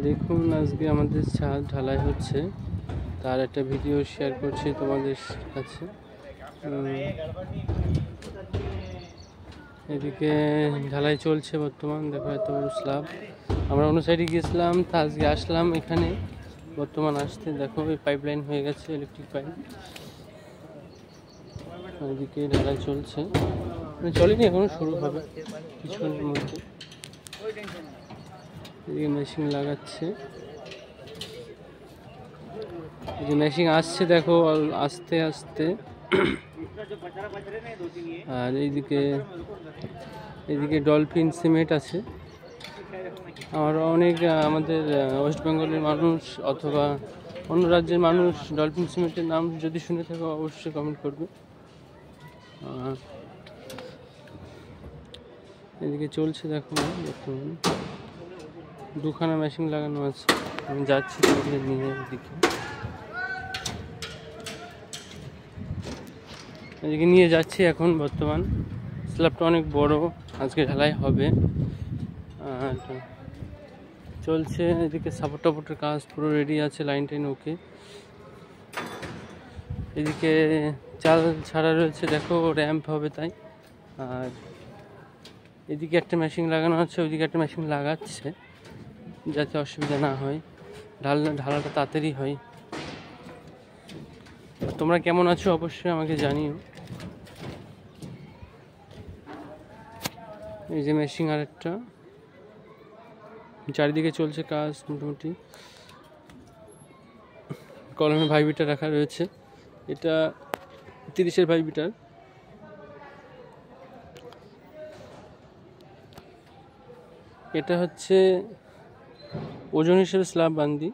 দেখুন, আজকে আমাদের ছাদ ঢালাই হচ্ছে, তার একটা ভিডিও শেয়ার করছি তোমাদের কাছে। এদিকে ঢালাই চলছে বর্তমান। দেখো এত বড় স্ল্যাব। আমরা অন্য সাইডে গিয়েছিলাম, তা আজকে আসলাম এখানে বর্তমান আসতে। দেখো এই পাইপ লাইন হয়ে গেছে, ইলেকট্রিক পাইপ। এদিকে ঢালাই চলছে, চলেনি এখনো, শুরু হবে কিছুক্ষণের মধ্যে। এদিকে মেশিন লাগাচ্ছে, যে মেশিন আসছে দেখো আস্তে আস্তে। আর এইদিকে ডলফিন সিমেন্ট আছে। আমাদের ওয়েস্ট বেঙ্গলের মানুষ অথবা অন্য রাজ্যের মানুষ ডলফিন সিমেন্টের নাম যদি শুনে থাকো অবশ্যই কমেন্ট করবে। এদিকে চলছে দেখো বর্তমানে, দুখানা মেশিন লাগানো আছে। আমি যাচ্ছি নিয়ে এদিকে নিয়ে যাচ্ছি এখন বর্তমান। স্ল্যাবটা অনেক বড়, আজকে ঢালাই হবে। আর চলছে এদিকে সাপোর্ট টাপোর্টের কাজ পুরো রেডি আছে, লাইন টাইন ওকে। এদিকে চাল ছাড়া রয়েছে, দেখো র্যাম্প হবে তাই। আর এদিকে একটা মেশিন লাগানো আছে, ওইদিকে একটা মেশিন লাগাচ্ছে যাতে অসুবিধা না হয়, ঢালাটা তাড়াতাড়ি হয়। তোমরা কেমন আছো অবশ্যই আমাকে জানিও। এই যে মেশিন আরেকটা, চারিদিকে চলছে কাজ মোটামুটি। কলমে ভাইবিটার রাখা রয়েছে, এটা 30-এর ভাইবিটার। এটা হচ্ছে ওজন হিসেবে স্ল্যাব বান্ধি।